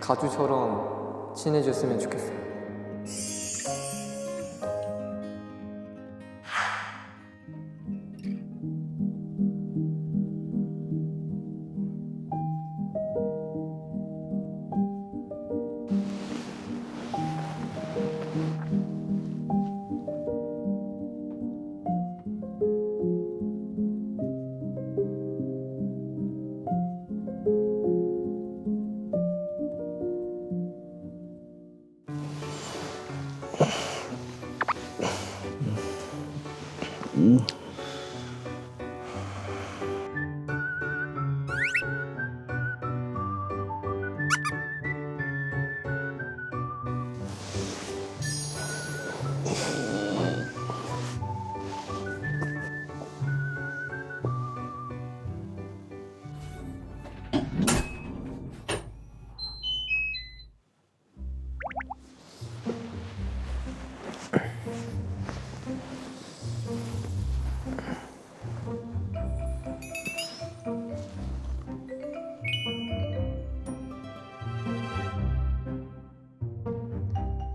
가주처럼 친해졌으면 좋겠어요.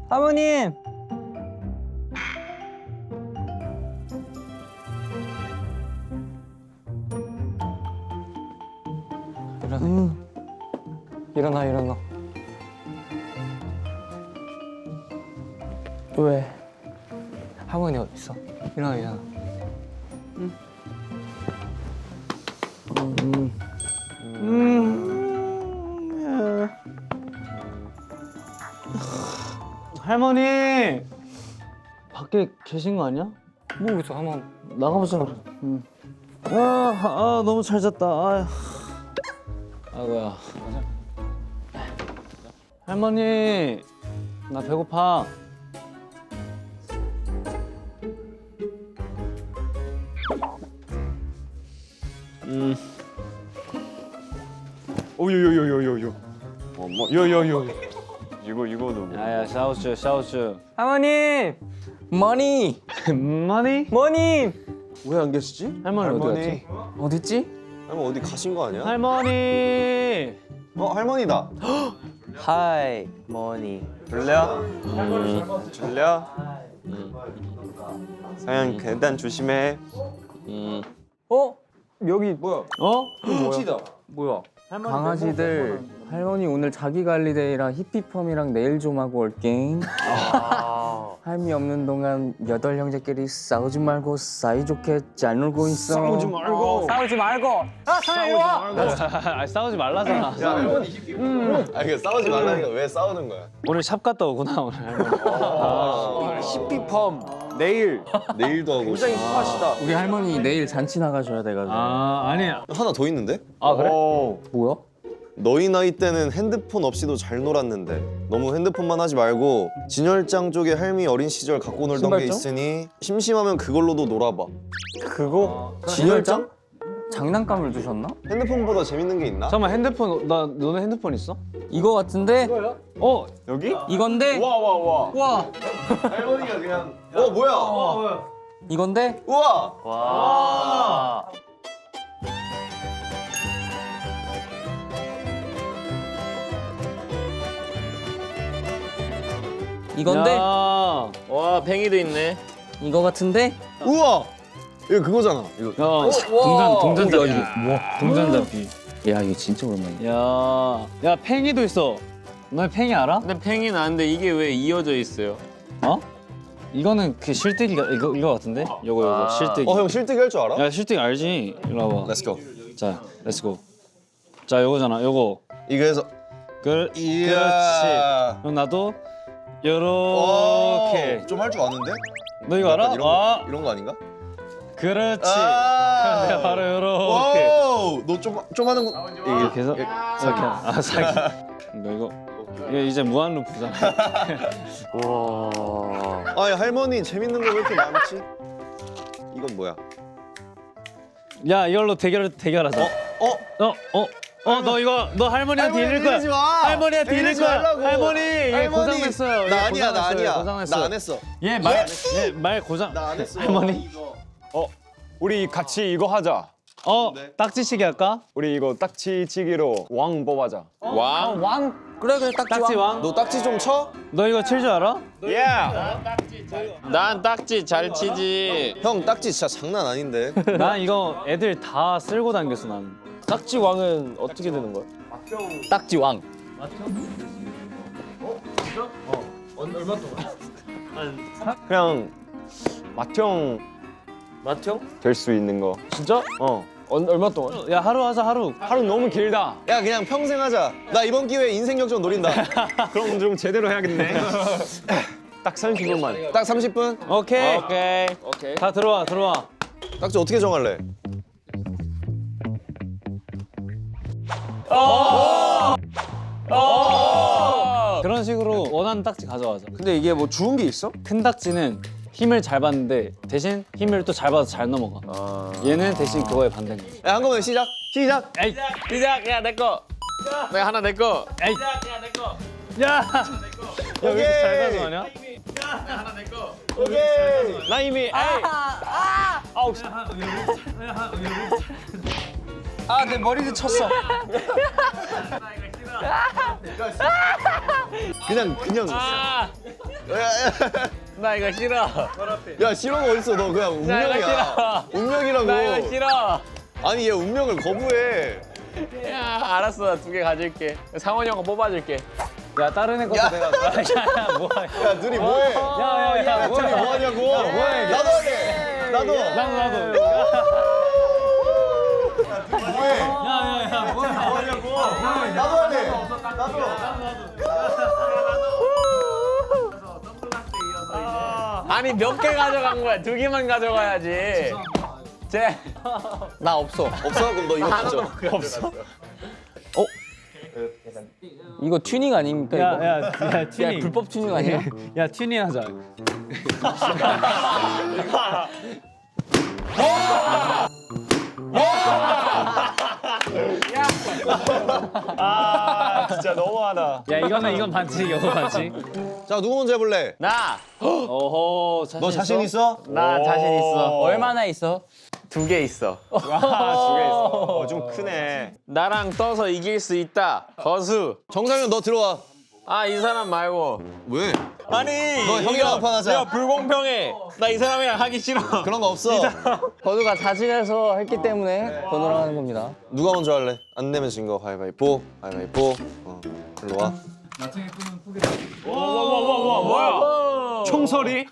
사모님! 일어나. 일어나. 왜? 할머니 어디 있어? 일어나. 할머니! 밖에 계신 거 아니야? 모르겠어. 한번 나가보자. 너무 잘 잤다. 아이고야. 할머니, 나 배고파. 오요요요요요요. 요요요. 이거는 뭐? 야야, 샤오쭈. 할머니! 머니! 머니? 머니! 왜 안 계시지? 할머니 어디 갔지? 어딨지? 할머니 어디 가신 거 아니야? 할머니! 할머니다. 하이 머니. 줄려? 줄려? 사양 계단 조심해. 어? 여기 뭐야? 어? 뭐야? 강아지들 할머니 오늘 자기 관리데이라 히피펌이랑 네일 좀 하고 올게. 할미 없는 동안 8형제끼리 싸우지 말고 사이좋게 잘 놀고 있어. 싸우지 말고. 아, 사연 이리 와. 아니, 싸우지 말라잖아. 이거 싸우지 말라니까 왜 싸우는 거야? 오늘 샵 갔다 오구나 오늘. 히피펌 내일. 내일도 하고. 굉장히 힙하시다. 우리 할머니 내일 잔치 나가셔야 돼가지고. 아니야. 하나 더 있는데? 아 그래? 뭐야? 너희 나이 때는 핸드폰 없이도 잘 놀았는데 너무 핸드폰만 하지 말고 진열장 쪽에 할미 어린 시절 갖고 놀던 게 신발장? 있으니 심심하면 그걸로도 놀아봐. 그거? 진열장? 장난감을 두셨나? 핸드폰보다 재밌는 게 있나? 잠깐만 핸드폰 너네 핸드폰 있어? 이거 같은데? 어? 여기? 이건데? 와. 와. 할머니가 그냥 뭐야? 이건데? 우와! 이건데? 야. 와 팽이도 있네. 이거 같은데? 우와! 이거 그거잖아. 이거. 야, 동전잡이. 와. 동전잡이. 야 이거 진짜 오랜만이야. 야, 팽이도 있어. 너 팽이 알아? 근데 팽이는 아는데 이게 왜 이어져 있어요? 어? 이거는 그 실뜨기가 이거 같은데? 요거 실뜨기. 형 실뜨기 할 줄 알아? 야, 실뜨기 알지? 일로 와봐. Let's go. 자, 렛츠고. 자, 요거잖아. 요거. 이거 해서 그렇지. 그럼 나도 오, 요렇게. 좀 할 줄 아는데? 너 이거 알아? 약간 이런 거 아닌가? 그렇지. 아 내가 바로 요렇게. 너좀 하는 거. 이렇게 해서 이렇게. 사기. 너 이거 이제 무한 루프잖아. 아, 야, 할머니 재밌는 거 왜 이렇게 많지? 이건 뭐야? 야, 이걸로 대결하자. 너 이거 너 할머니한테 이길 거야. 이러지 마. 할머니한테 이길 이러지 거야. 말라고. 할머니 얘 고장냈어요. 나 아니야, 나 아니야. 고장냈어. 나 안 했어. 얘말 고장. 나 안 했어. 할머니. 우리 같이 이거 하자. 딱지치기 할까? 우리 이거 딱지치기로 왕 뽑아자. 왕? 그래 딱지 왕? 너 딱지 좀 쳐? 너 이거 칠 줄 알아? 예. 난 딱지 잘 치지. 형 딱지 진짜 장난 아닌데. 난 이거 애들 다 쓸고 다녔어 나는. 딱지 왕은 어떻게 되는 거야? 딱지 왕. 그냥 맏형 될 수 있는 거. 진짜? 얼마 동안? 야 하루 하자 하루. 하루 너무 길다. 야 그냥 평생 하자. 나 이번 기회에 인생 역전 노린다. 그럼 좀 제대로 해야겠네. 딱 30분만. 딱 30분? 오케이. 오케이. 다 들어와 들어와. 딱지 어떻게 정할래? 그런 식으로 원하는 딱지 가져가자. 근데 이게 뭐 좋은 게 있어? 큰 딱지는 힘을 잘 받는데 대신 힘을 또 잘 받아서 잘 넘어가. 얘는 대신 그거에 반대인 거지. 야 한꺼번에 시작. 시작. 에이, 시작. 야, 내 거. 내가 하나 내 거. 에이. 야, 야 왜 이렇게 잘 가져가냐? 오케이. 나 이미 내 머리도 쳤어. 그냥. 아, 야, 나 이거 싫어. 야 싫은 거 어딨어? 너 그냥 나 이거 운명이야. 싫어. 운명이라고. 나 이거 싫어. 아니 얘 운명을 거부해. 야, 알았어. 나 2개 가질게. 상원이 형 거 뽑아줄게. 야 다른 애 것도 내가. 야 뭐야? 야 둘이 뭐해? 야야야 둘이 뭐야? 뭐하냐고? 뭐해? 나도 할게. 나도. 나도. 뭐해? 야야야 뭐야? 나도 할래. 나도. 아니, 몇 개 가져간 거야? 2개만 가져가야지. 나 없어. 없어? 그럼 너 이거 가져. 없어. 이거 튜닝 아닙니까? 이거? 야 튜닝. 불법 튜닝 아니야? 야 튜닝 하자. 진짜 너무하다. 야 이건 반칙, 이거 반칙. 자 누구 먼저 해볼래? 나. 어허 너 자신 있어? 나 자신 있어. 얼마나 있어? 2개 있어. 아, 2개 있어. 좀 크네. 나랑 떠서 이길 수 있다. 거수. 정상현 너 들어와. 아, 이 사람 말고. 왜? 아니, 너 형이랑 이거 한판 하자. 이거 불공평해. 나 이 사람이랑 하기 싫어. 그런 거 없어. 건우가 자진해서 했기 때문에 건우랑 하는 겁니다. 누가 먼저 할래? 안 내면 진 거 가위바위보. 가위바위보. 일로 와. 뭐야? 총소리?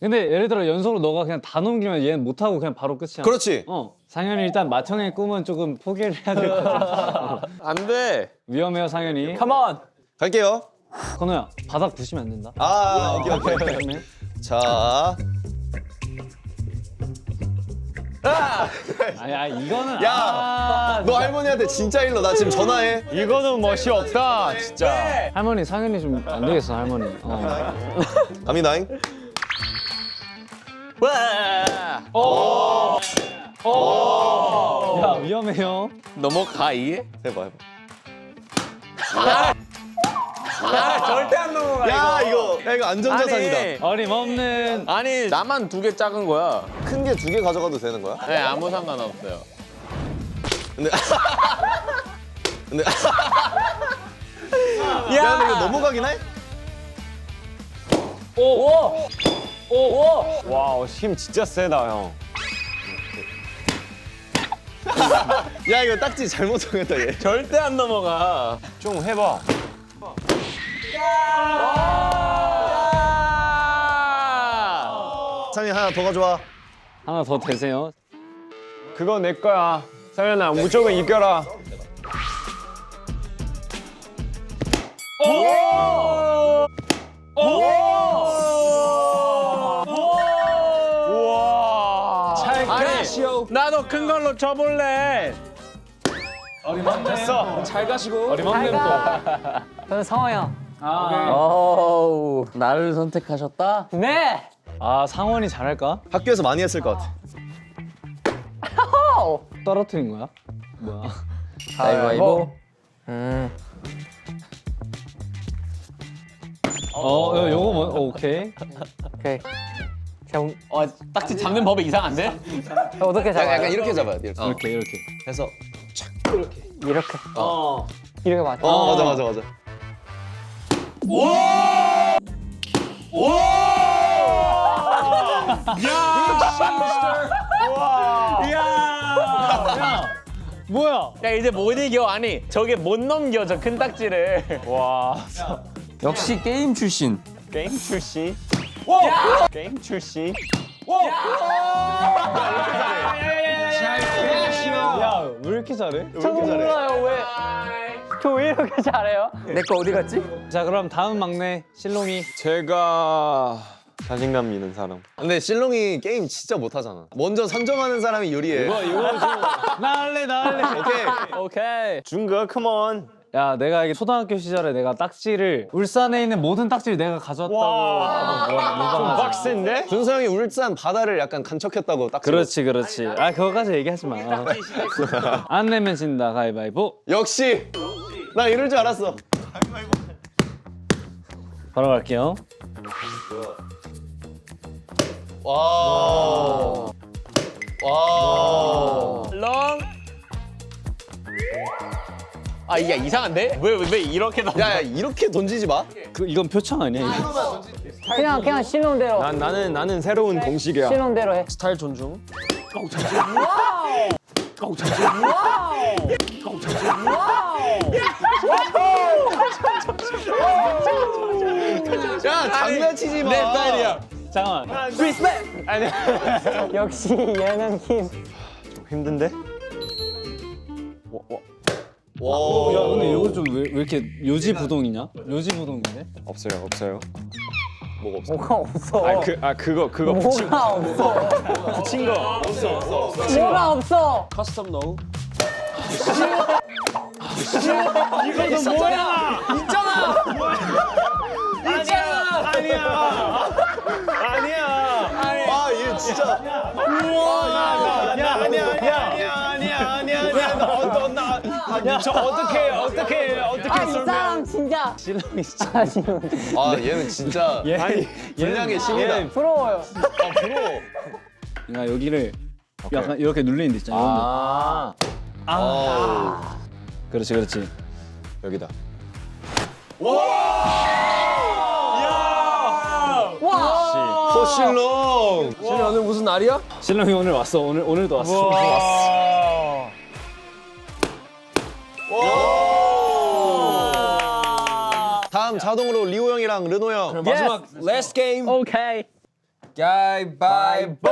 근데 예를 들어 연속으로 너가 그냥 다 넘기면 얘는 못 하고 그냥 바로 끝이야. 그렇지. 상현이 일단 맏형의 꿈은 조금 포기를 해야 될 것 같아. 안 돼. 위험해요 상현이. 컴온. 갈게요. 건우야 바닥 부시면 안 된다. 오케이. 자. 아야 이거는 야, 너 할머니한테 진짜 일러. 나 지금 전화해. 이거는 멋이 없다, 진짜. 할머니 상현이 좀 안 되겠어 할머니. 갑니다잉. 와. 야 위험해요. 넘어가 이? 해봐. 절대 안 넘어가. 야 이거 안전자산이다. 어림없는. 아니, 나만 2개 작은 거야. 큰 게 2개 가져가도 되는 거야? 네, 아무 상관없어요. 근데 야 근데 이거 넘어가긴 해? 와, 힘 진짜 세다, 형. 야 이거 딱지 잘못 정했다 얘. 절대 안 넘어가. 좀 해봐. 상이 하나 더 가져와. 하나 더 되세요. 그거 내 거야. 상현아, 무조건 이겨라. 우와. 아니, 나도 큰 걸로 쳐볼래. 됐어. 잘 가시고. 어림없는 또. 저는 상호 형. 아, 어우, 나를 선택하셨다? 네. 아 상원이 잘할까? 학교에서 많이 했을 것 같아. 떨어뜨린 거야? 뭐야? 가위바위보. 요거 뭐 오케이. 오케이. 딱지 잡는 법이 이상한데? 어떻게 잡아요? 약간 이렇게 잡아야 돼. 이렇게. 해서 이렇게. 이렇게 맞죠? 맞아. 뭐야? 야 이제 못 이겨. 아니 저게 못 넘겨 저 큰 딱지를. 역시 게임 출신. 게임 출시. 게임 출시. 야, 왜 이렇게 잘해? 저도 몰라요 왜? 저 왜 이렇게 잘해요? 내 거 어디 갔지? 자, 그럼 다음 막내 실롱이. 제가 자신감 있는 사람. 근데 실롱이 게임 진짜 못하잖아. 먼저 선정하는 사람이 유리해. 나 할래. 오케이. 오케이. 준거 컴온. 야, 내가 이게 초등학교 시절에 내가 딱지를 울산에 있는 모든 딱지를 내가 가져왔다고. 좀 빡센데? 준서 형이 울산 바다를 약간 간척했다고 딱. 그렇지. 아, 그거까지 얘기하지 마. 안 내면 진다. 가위바위보. 역시. 나 이럴 줄 알았어. 바로 갈게요. 와. 롱. 아 이게 이상한데? 왜 이렇게 넘어? 야 이렇게 던지지 마. 이건 표창 아니야? 이거? 그냥 신혼대로. 나는 새로운 공식이야. 신혼대로 해. 스타일 존중. 야 장난치지 마. 내 스타일이야. 잠깐만. 역시 예능 힘. 힘든데? 와. 야, 근데 이거 좀 왜 이렇게 요지부동이냐? 요지부동이네? 없어요. 뭐가 없어? 뭐가 없어. 그거 뭐가 없어. 붙인 거. 뭐가 없어. 커스텀 노우. 이거 뭐야? 아 얘 진짜. 저 어떻게 이 사람 진짜. 실롱이 진짜. 아 얘는 진짜. 아니 분량의 신이다. 부러워요. 아 부러워. 야, 여기를 약간 이렇게 눌리는 데 있잖아. 아. 그렇지. 여기다. 호실롱. 오늘 무슨 날이야? 실롱이 오늘 왔어. 오늘도 왔어. 다음 자동으로 리오 형이랑 르노 형. 마지막 last game. 오케이. 가위바위보.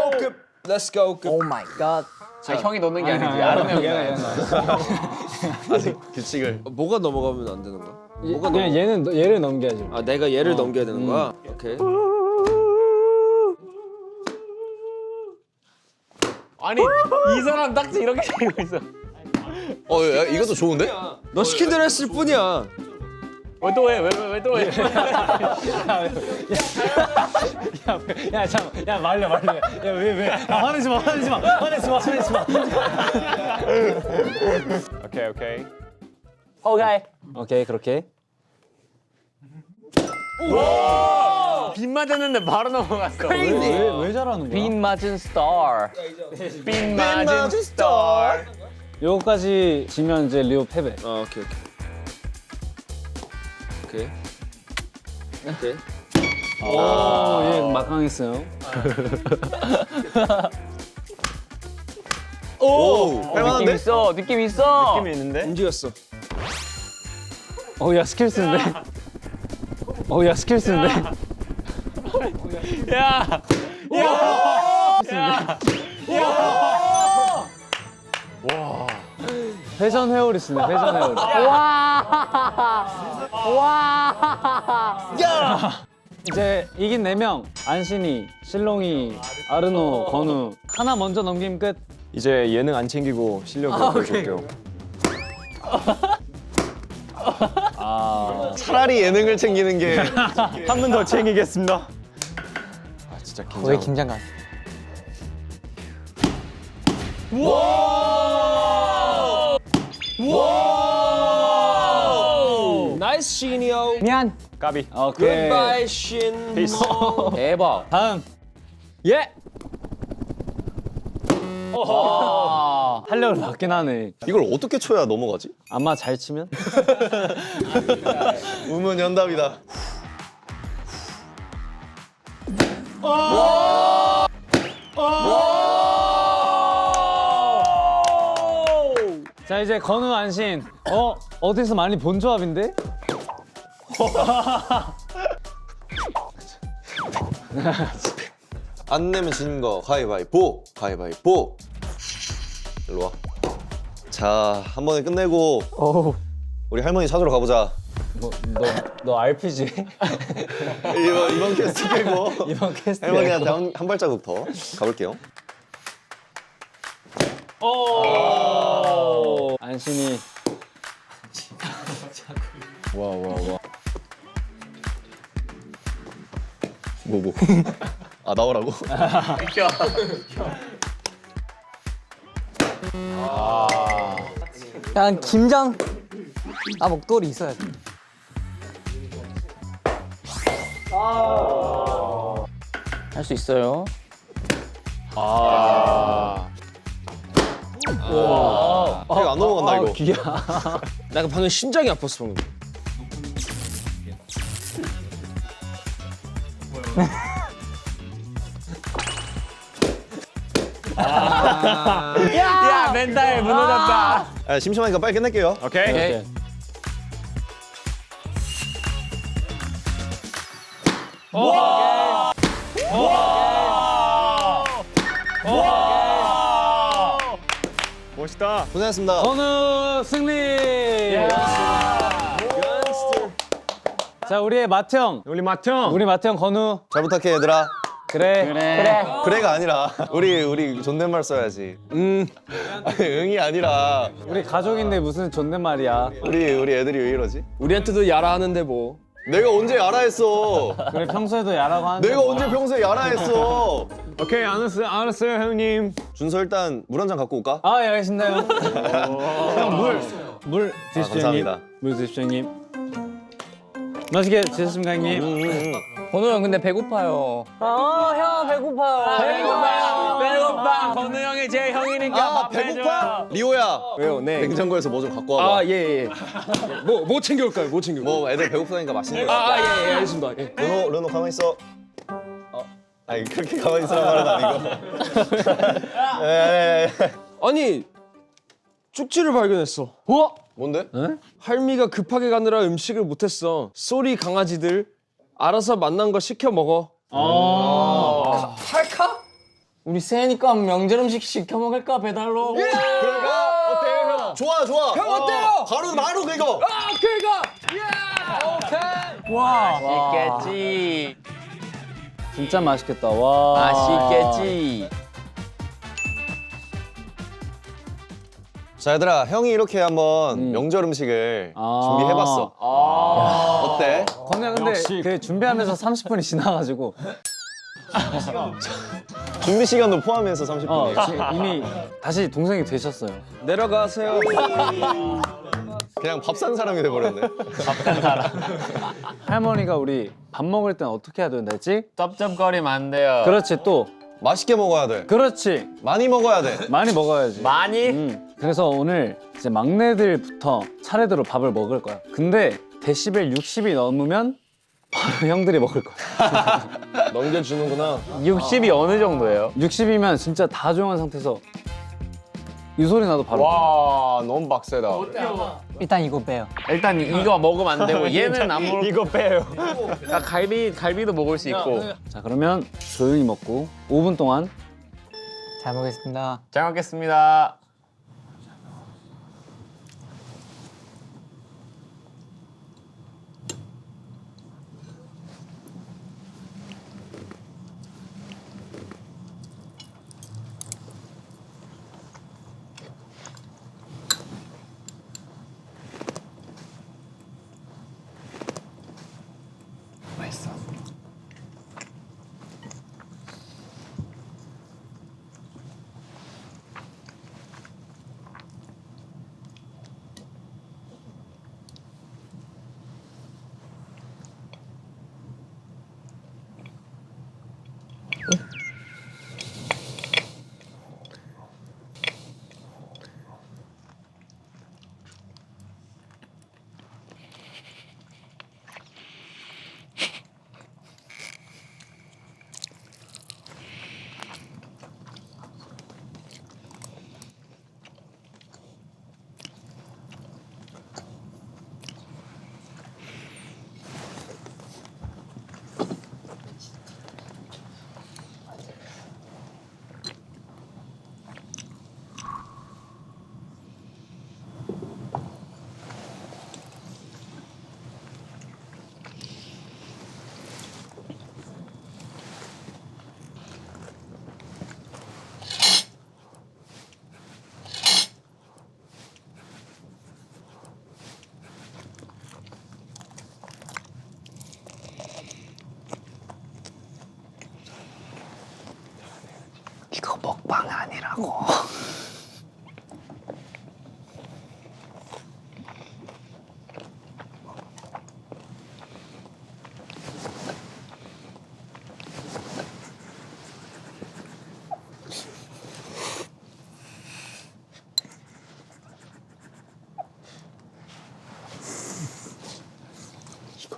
Let's go. 오 마이 갓. 아, 형이 넣는 게 아니지. 아는 형이. 아직 규칙을. 뭐가 넘어가면 안 되는 거야? 그냥 얘를 넘겨야지. 아 내가 얘를 넘겨야 되는 거야? 오케이. 아니 이 사람 딱지 이렇게 들고 있어. 야, 이것도 좋은데? 너 시킨 대로 했을 뿐이야. 왜 또 해? 왜 또 해? 야, 잠깐. 야, 말려. 야, 왜? 야, 화내지 마. 오케이. 오케이, 그렇게. 빗 맞았는데 바로 넘어갔어. 왜 잘하는 거야? 빈 맞은 스타. 빗 맞은 스타. 요거까지 지면 이제 리오 패배. 오케이. 오, 얘 막강했어요. 오, 느낌 할만한데? 있어. 느낌 있어. 느낌이 있는데? 움직였어. 야, 스킬 쓰는데? 야, 스킬 쓰는데? 야. 회전 회오리 쓰네, 회전 회오리. 와. 이제 이긴 4명. 안신이, 실롱이, 아르노, 건우. 하나 먼저 넘기면 끝. 이제 예능 안 챙기고 실력 보여줄게요. 차라리 예능을 챙기는 게. 한 번 더 챙기겠습니다. 아 진짜 긴장. 왜 긴장감? 나이스 신이요. 미안. 까비. 오케이. Goodbye 신. 피스. 대박. 다음. 예. 탄력을 받긴 하네. 이걸 어떻게 쳐야 넘어가지? 아마 잘 치면? 우문 연답이다. 자 이제 건우 안신. 어디서 많이 본 조합인데? 안 내면 지는 거 가위바위보. 가위바위보. 일로 와. 자, 한 번에 끝내고 우리 할머니 찾으러 가보자. 너 RPG? 이번 퀘스트 빼고 이번 캐스트. 할머니한테 한 발자국 더 가볼게요. 안신이. 뭐. 아, 나오라고? 그냥 김장. 아 목도리 있어야 돼. 할 수 있어요. 안 넘어간다 이거. 귀야. 나 방금 심장이 아팠어 방금. 야 멘탈 무너졌다. 아, 심심하니까 빨리 끝낼게요. 오케이. 멋있다. 고생했습니다. 건우 승리. 자 우리의 마트형. 우리 마형. 우리 마트형 건우. 잘 부탁해 얘들아. 그래. 그래가 아니라 우리 존댓말 써야지. 아니, 응이 아니라 우리 가족인데 무슨 존댓말이야. 우리 애들이 왜 이러지? 우리한테도 야라 하는데 뭐. 내가 언제 야라 했어? 그래 평소에도 야라고 하는데. 내가 언제 평소에 야라 했어? 오케이 알았어요 형님. 준서 일단 물 한 잔 갖고 올까? 아, 예, 알겠습니다, 형. 형, 물 드십시오, 형님. 감사합니다. 물 드십시오, 형님. 맛있게 드셨습니까, 형님? 건우 형 근데 배고파요. 형 배고파요. 배고파. 건우 형이 제 형이니까 아, 밥 해줘요. 배고파? 리오야. 왜요? 네. 냉장고에서 뭐 좀 갖고 와봐. 아 예. 뭐 챙겨올까요? 뭐 챙겨? 뭐 애들 배고프다니까 맛있는 거. 예, 알겠습니다. 예. 르노 가만히 있어. 아니 그렇게 가만히 있으란 말은 아니고. 예. 아니 쪽지를 발견했어. 뭔데? 할미가 급하게 가느라 음식을 못했어. 쏘리 강아지들 알아서 만난 거 시켜 먹어. 우리 새해니까 명절 음식 시켜 먹을까 배달로. 그러니까 어때요 형? 좋아. 형 어때요? 바로 그거. 맛있겠지. 진짜 맛있겠다, 와. 맛있겠지. 자 얘들아 형이 이렇게 한번 명절 음식을 준비해봤어. 어때? 건우야, 근데 그 준비하면서 30분이 지나가지고. 준비 시간도 포함해서 30분이에요. 지금 이미 다시 동생이 되셨어요. 내려가세요. 그냥 밥 산 사람이 돼버렸네. 할머니가 우리 밥 먹을 땐 어떻게 해야 된다지? 쩝쩝거리면 안 돼요. 그렇지, 또. 맛있게 먹어야 돼. 그렇지. 많이 먹어야 돼. 많이 먹어야지. 많이? 그래서 오늘 이제 막내들부터 차례대로 밥을 먹을 거야. 근데 데시벨 60이 넘으면 바로 형들이 먹을 거야. 넘겨주는구나. 60이 어느 정도예요? 60이면 진짜 다 조용한 상태에서 이 소리 나도 바로. 와 너무 빡세다. 일단 이거 빼요. 일단 이거 먹으면 안 되고 얘는 안 먹을. 이거 빼요. 아, 갈비도 먹을 수 있고. 자, 그러면 조용히 먹고 5분 동안 잘 먹겠습니다. 잘 먹겠습니다.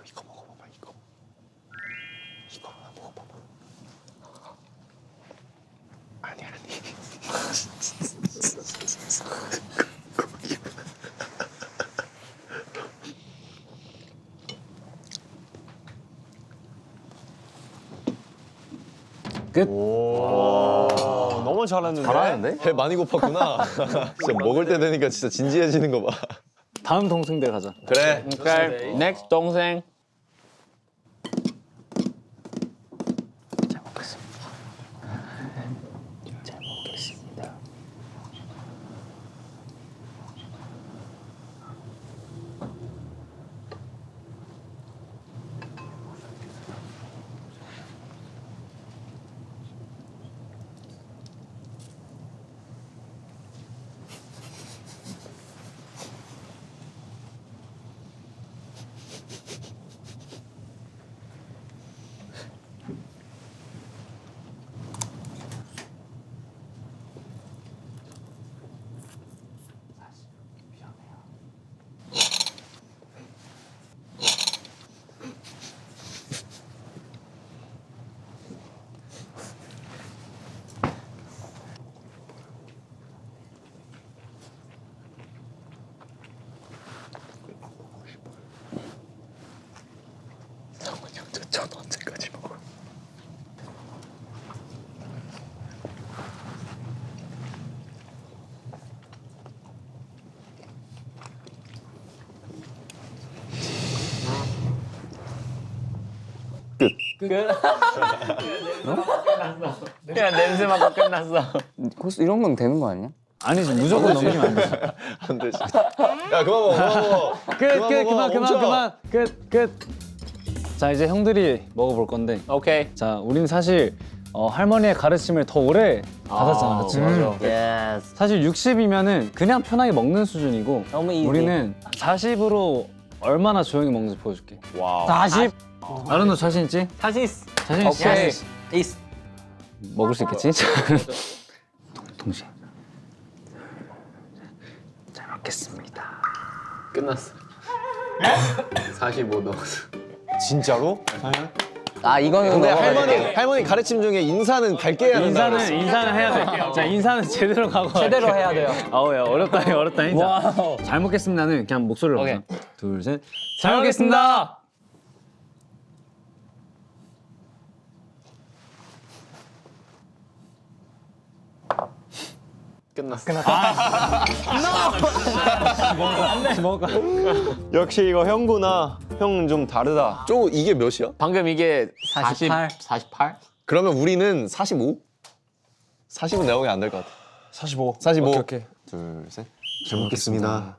이거 먹어봐봐 이거. 이거 하나 먹어봐봐. 아니. 끝. 너무 잘했는데. 잘하는데? 배 많이 고팠구나. 진짜 먹을 때 되니까 진짜 진지해지는 거 봐. 다음 동생들 가자. 그래. 오케이. 넥스트 동생. 전 언제까지 먹어? 그냥 냄새 맡고 끝났어. 코스 이런 건 되는 거 아니야? 아니지 무조건 넘기면 안 되지. 안 되지. 야 그만 먹어. 그만 먹어. 그만. 끝. 자 이제 형들이 먹어볼 건데. 오케이. 자 우리는 사실 할머니의 가르침을 더 오래 받았잖아, 그치? 예스. 사실 60이면은 그냥 편하게 먹는 수준이고 너무 이지. 우리는 40으로 얼마나 조용히 먹는지 보여줄게. 40. 아른도 자신 있지? 자신 있어. 자신 있지? 오케이. 있어. 먹을 수 있겠지? 동시에 잘 먹겠습니다. 끝났어. 45 넣었어. 진짜로? 아 이거는 근데 먹어야 돼. 할머니 가르침 중에 인사는 밝게 해야 된다. 인사는 해야 돼. 자 인사는 제대로 가고. 제대로 해야 돼요. 아우야 어렵다 진짜. 잘 먹겠습니다는 그냥 목소리로 오케이. 하자. 둘 셋. 잘 먹겠습니다. 끝났어. 먹을까? 역시 이거 형구나. 형은 좀 다르다. 쪼 이게 몇이야? 방금 이게 48. 48? 그러면 우리는 45? 40은 내가 보기엔 안 될 것 같아. 45. 45. 오케이. 둘, 셋. 잘 먹겠습니다.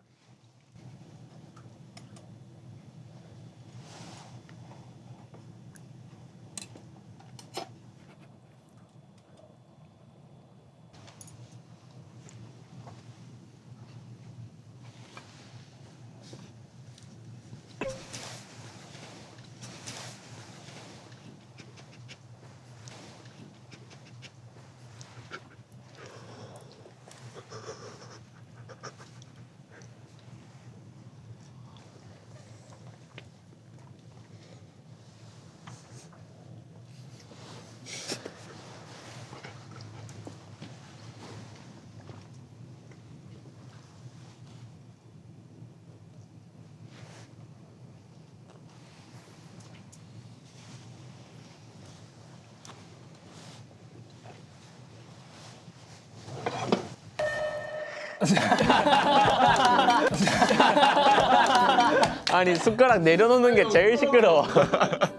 아니 숟가락 내려놓는 게 제일 시끄러워.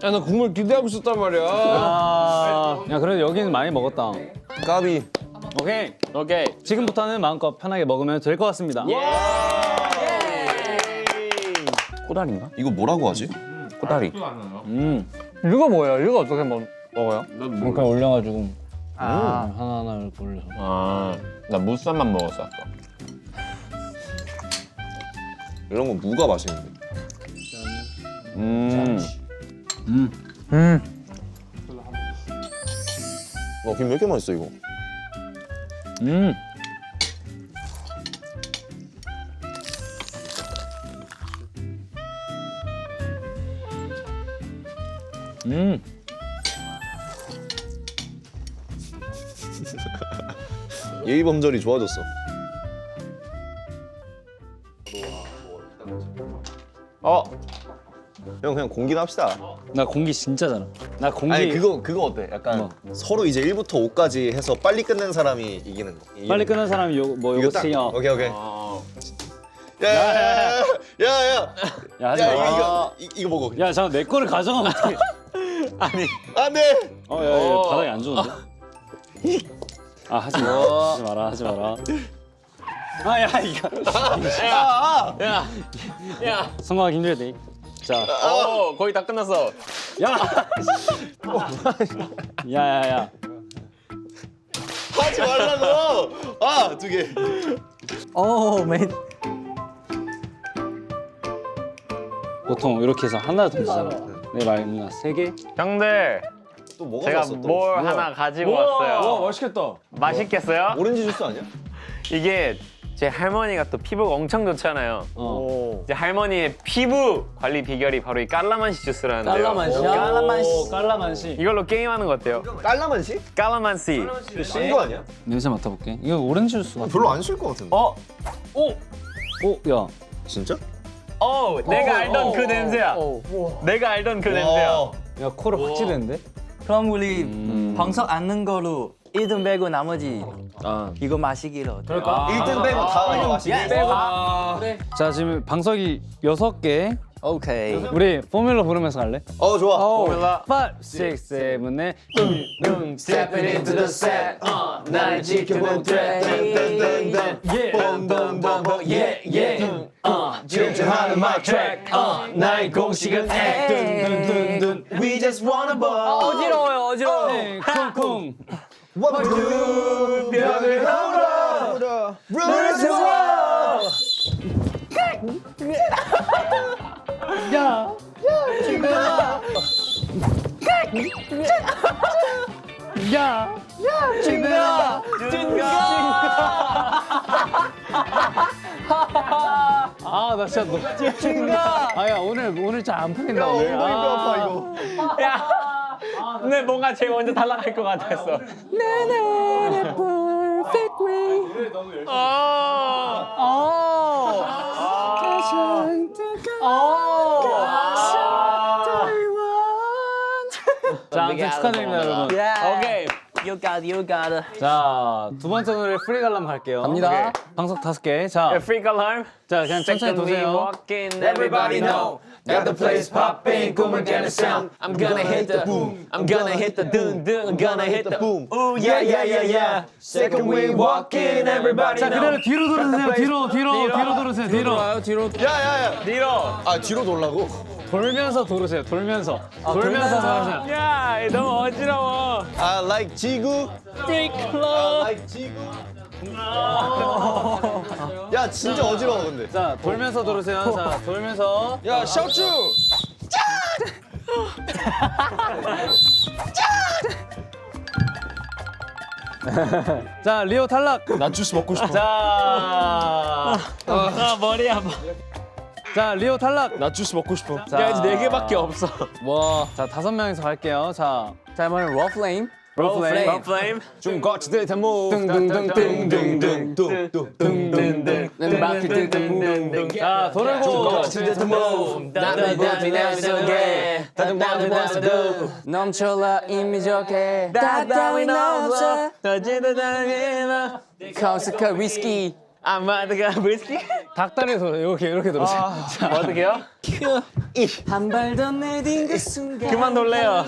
야 나 국물 기대하고 있었단 말이야. 야 그래도 여기는 많이 먹었다. 까비. 오케이. 오케이. 지금부터는 마음껏 편하게 먹으면 될 것 같습니다. 꼬다리인가? 이거 뭐라고 하지? 꼬다리. 이거 뭐예요? 이거 어떻게 먹어요? 그냥 올려가지고. 하나하나 이렇게 올려서. 나 무쌈만 먹었어 아까. 이런 거 무가 맛있는데. 와, 김 왜 이렇게 맛있어 이거? 예의 범절이 좋아졌어. 형 그냥 공기나 합시다. 나 공기 진짜 잘해. 나 공기. 아니 그거 어때? 약간 서로 이제 1부터 5까지 해서 빨리 끝낸 사람이 이기는 거. 빨리 끝난 사람이 이거 딱. 요거치요. 오케이. 야야야야야야. 야 하지 야 마. 이거 먹어. 야 잠깐 내 거를 가져가면 어떡해. 안돼. 야, 바닥이 안 좋은데? 아 하지 마라. 야 이거. 야. 성공하기 힘들대. 자, 거의 다 끝났어. 야야야. 하지 말라고. 아 2개. 맨. 보통 이렇게 해서 하나 던지잖아. 내 말입니다. 3개. 형들 또 뭐가 제가 좋았어 또? 뭘 하나 가지고 왔어요. 맛있겠다. 맛있겠어요? 오렌지 주스 아니야? 이게 제 할머니가 또 피부가 엄청 좋잖아요. 이제 할머니의 피부 관리 비결이 바로 이 깔라만시 주스라는데요. 깔라만시. 이걸로 게임하는 거 어때요? 깔라만시? 깔라만시. 신 거 아니야? 냄새 맡아볼게. 이거 오렌지 주스 같아. 별로 안 쉴 것 같은데. 야. 진짜? 내가 알던 그 냄새야. 내가 알던 그 냄새야. 와. 야 코를 확 찌르는데? 그럼 우리 방석 앉는 거로 1등 빼고 나머지 이거 마시기로. 그럴까? 1등 빼고 다 이거 마시기. 자 지금 방석이 6개. 오케이. 우리 포뮬러 부르면서 갈래? 좋아. 몰라. 5, 6, 7, 8. Stepping into the set. 날 지켜본 트랙. 집중하는 my track. 나의 공식은 act. We just wanna ball. 어지러워요. 쿵쿵. 벽을 넘어. Run to wall. 아, 나 진짜 아야 오늘 잘 안 풀린다 오늘. 이거. 근데 뭔가 제가 먼저 탈락할 것 같았어. 자, 아무튼 축하드립니다, 여러분. 오케이. You got it. 자, 두 번째 노래 프리 갈람 갈게요. 갑니다. 방석 5개. 자, Freak alarm. 자 그냥 천천히 도세요. Everybody know that the place popping, 꿈을 깨는 sound. I'm gonna hit the boom. I'm gonna hit the dun dun. I'm gonna hit the boom. Ooh yeah yeah yeah yeah. Second we walking, everybody 자, know. 그대로 뒤로 돌으세요. 뒤로 돌으세요. 뒤로. 야야야. 뒤로. 아 뒤로 돌라고? 돌면서 돌으세요. 돌면서 돌으세요. 야, 너무 어지러워. I like 지구. I like 지구. 야 진짜 어지러워 근데. 자, 돌면서 돌으세요. 자, 돌면서. 야 샤오쭈. 자, 리오 탈락. 나 주스 먹고 싶어. 자, 머리 아파. 자, 리오 탈락. 나 주스 먹고 싶어. 자, 야, 이제 4개밖에 없어. 자, 5명이서 갈게요. 자, 이번엔 러플레임. Roll flame. 좀 같이 들 테모. 자, 돌고. 넘쳐라 이미 좋게 따따윈 없어 컴스카 위스키 아마드가 위스키? 닭다리 돌아. 이렇게 돌으세요. 자, 어떻게요? 한 발 더 내딘 그 순간 그만 놀래요.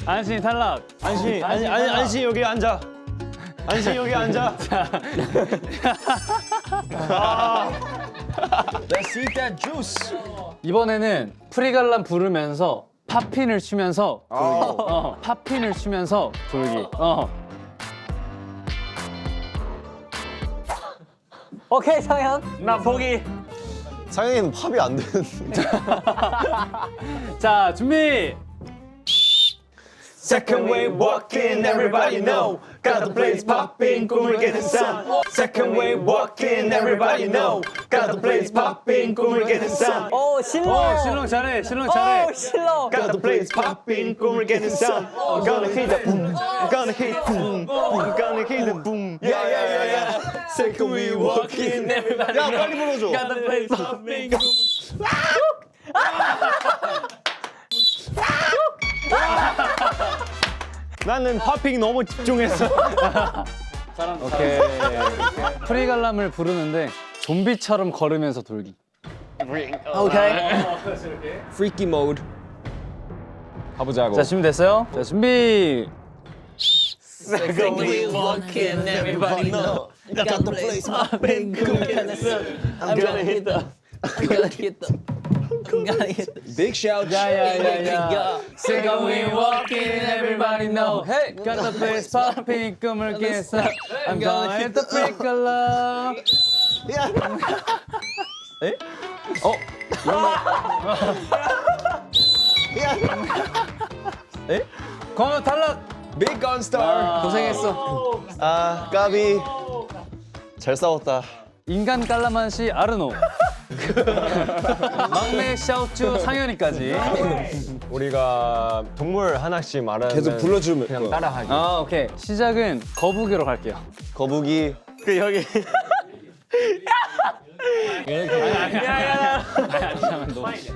안신이 탈락. 안시 여기 앉아. 안시 여기 앉아. Let's eat that juice. 이번에는 프리갈람 부르면서 팝핀을 추면서 돌기. 팝핀을 추면서 돌기. 오케이 상현. 나 보기. 상현이는 팝이 안 되는데. 자, 준비. Second wave walking, everybody know. Got the place popping, 꿈을 깨는 sound. Second wave walking, everybody know. Got the place popping, 꿈을 깨는 sound. 오 실로. 신랑 잘해. 신랑 잘해. 오 실로. Got the place popping, 꿈을 깨는 sound. I'm gonna hit the boom, I'm gonna hit boom, I'm gonna hit the boom. Yeah, yeah, yeah, yeah. Second wave walking, everybody 야 know. 빨리 불러줘. Got the place popping. 나는 팝핑 너무 집중했어. 오케이. 프리갈람을 부르는데 좀비처럼 걸으면서 돌기. 오케이. Freaky mode. 가보자고. 자, 준비됐어요? 자, 준비. Second wave walking, everybody know. Got the place popping, 꿈을 깨는 sound. I'm gonna hit the. I'm gonna hit the. I'm gonna hit the. Big shout. 야야야야. Second we walking, everybody know. Hey, got the place popping, 꿈을 깨서. I'm gonna hit the freak alarm. 에? 에? 건우 탈락. Big gun star. 고생했어. 아 까비. 잘 싸웠다. 인간 깔라만시 아르노. 막내 샤오쭈 상현이까지. 우리가 동물 하나씩 말하면 계속 불러주면 그냥 따라하기. 아, 오케이. 시작은 거북이로 갈게요. 거북이. 그 여기.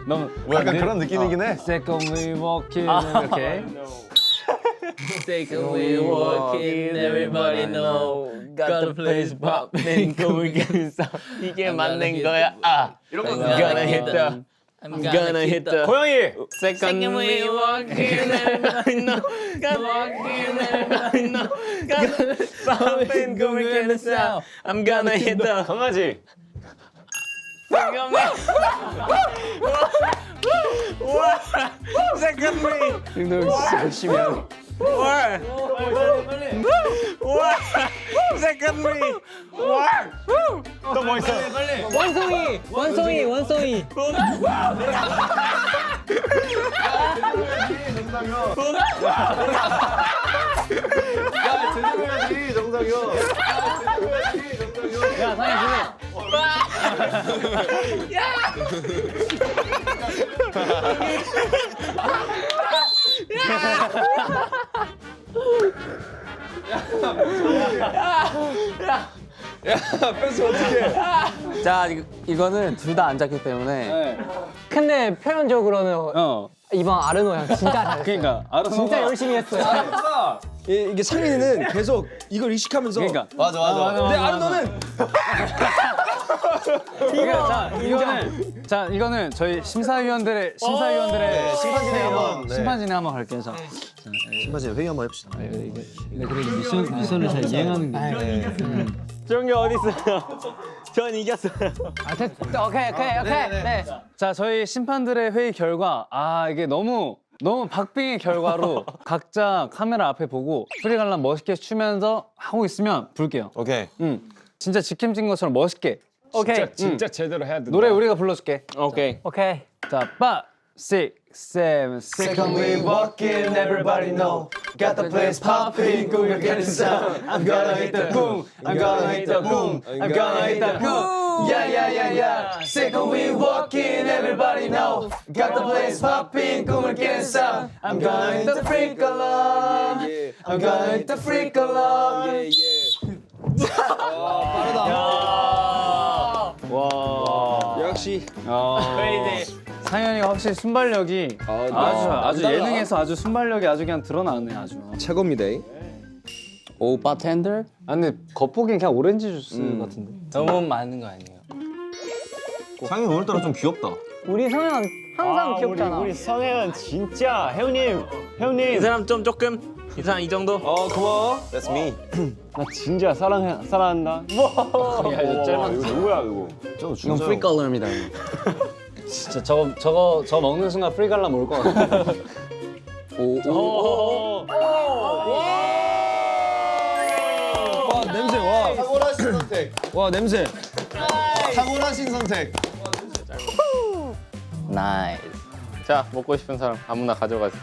너무 뭐 약간 그런 느낌이긴 해. Second we walking 이렇게. Second wave walking, everybody know. Got the place popping, 꿈을 깨는 sound. 이게 맞는 거야. 아. I'm gonna hit the. I'm gonna hit the. 고양이. Second wave walking, everybody know. Got the walking, everybody know. Got the place popping, 꿈을 깨는 sound. I'm gonna hit the. 강아지. 잠깐만. 와. Second wave. 열심히 하네. 와. 와. Second wave. 와. 또 뭐 있어? 원송이. 원송이. 원송이. 제대로해야지 정상이 형. 야, 상현 준비. 뺏으면 어떡해. 자 이거는 둘 다 안 잤기 때문에 네. 근데 표현적으로는 이번 아르노 형 진짜 잘했어요. 그러니까 아르노가 진짜 열심히 했어요. 이게 상민이는 계속 이걸 의식하면서. 그러니까 맞아. 근데 아르노는 이거는 저희 심사위원들의 심판진에 한번. 네. 심판진에 한번 갈게요. 자, 심판진 회의 한번 해봅시다. 미션을 잘 이행하는 게. 정이 어디 있어요? 전 이겼어요. 오케이. 네. 자, 저희 심판들의 회의 결과 이게 너무 박빙의 결과로 각자 카메라 앞에 보고 프리갈람 멋있게 추면서 하고 있으면 부를게요. 오케이. 진짜 직캠 찍은 것처럼 멋있게. 오케이. 진짜 제대로 해야 된다. 노래 우리가 불러줄게. 오케이. 오케이. 자, 5, 6, 7, Second wave walking, everybody know. Got the place popping, 꿈을 깨는 sound. I'm gonna hit the boom, I'm gonna hit the boom, I'm gonna hit the boom. Yeah, yeah, yeah, yeah. Second wave walking, everybody know. Got the place popping, 꿈을 깨는 sound. I'm gonna hit the freak alarm. I'm gonna hit the freak alarm. 역시. 상현이가 확실히 순발력이 아주 예능에서 아주 순발력이 아주 그냥 드러나네 아주. 최고입니다. 오 바텐더? 근데 겉보기엔 그냥 오렌지 주스 같은데. 너무 많은 거 아니에요? 상이 오늘따라 좀 귀엽다. 우리 성현 항상 귀엽잖아. 우리 성혜는 진짜 형님. 이 사람 좀 조금, 이 사람 이 정도. 고마워. That's me. 나 진짜 사랑한다. 야, 이거 짤막. 이거 누구야 이거? 이건 프리컬러입니다. 진짜 저거 먹는 순간 프리갈람 올 것 같아. 와 냄새 와. 탁월하신 선택. 와 냄새. 탁월하신 선택. 나이스. 자, 먹고 싶은 사람 아무나 가져가세요.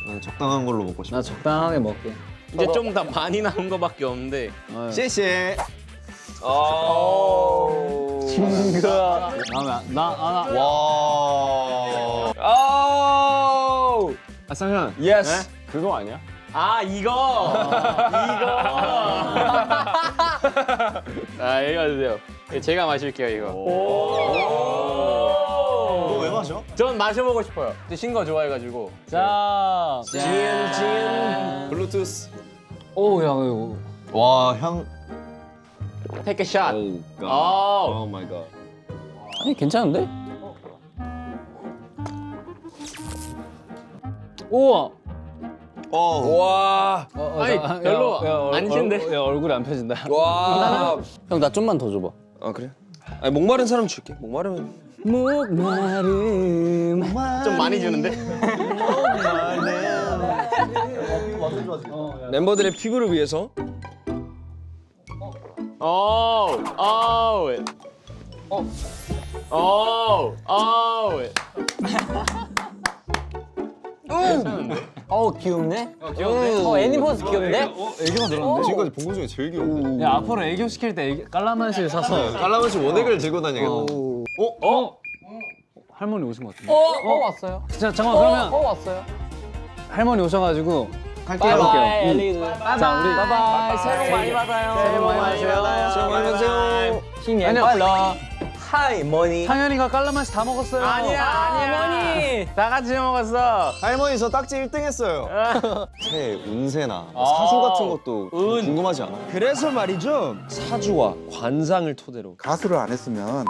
난 적당한 걸로 먹고 싶어. 나 적당하게 먹게. 이제 좀 더 많이 남은 거밖에 없는데. 씨씨. 친구야. 나 와. 아우. 아 상현. 예스. 그거 아니야? 아, 이거. 아, 이거 주세요. 제가 마실게요, 이거. 너 왜 마셔? 전 마셔보고 싶어요. 신 거 좋아해가지고. 자. 진. 블루투스. 오, 야 이거. 와 향. Take a shot. 오 갓. 아, 오 마이 갓. 아니 괜찮은데? 우와. 와. 아니, 별로 안 신데? 야 얼굴이 안 펴진다. 와. 형, 나 좀만 더 줘봐. 아 그래? 아니 목마른 사람 줄게. 목마르면. 좀 많이 주는데? 멤버들의 피부를 위해서. 오, 귀엽네? 귀여운데? 애니버스 귀엽네? 애교가 늘었는데? 지금까지 본 것 중에 제일 귀여운데. 야 앞으로 애교 시킬 때 깔라만실 사서. 깔라만시 원액을 들고 다니겠다. 할머니 오신 것 같은데. 왔어요. 자 잠깐 그러면 왔어요. 할머니 오셔가지고 바이바이, 엘리즈. 자 우리 바이바이, 새해 복 많이 받아요. 새해 복 많이 받으세요. 새해 복 많이 받으세요. 신년快乐. 하이, 머니. 상현이가 깔라만시 다 먹었어요. 아니야. 다 같이 먹었어. 할머니 저 딱지 1등 했어요. 새해 운세나 사주 같은 것도 궁금하지 않아? 그래서 말이죠. 사주와 관상을 토대로. 가수를 안 했으면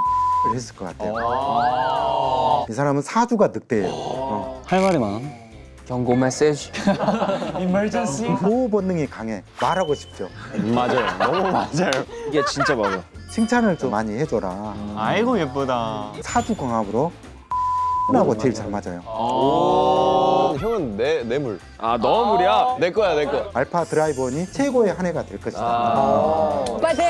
했을 것 같아요. 이 사람은 사주가 늑대예요. 할 말이 많아. 경고 메시지. 보호 본능이 강해. 말하고 싶죠. 맞아요. 너무 맞아요. 이게 진짜 맞아. 칭찬을 좀 많이 해줘라. 아이고 예쁘다. 사주 궁합으로 하고 제일 잘 맞아요. 형은 내 물. 아 너무무리야. 내 거야 내 거. 알파 드라이버니 최고의 한 해가 될 것이다. 파이팅!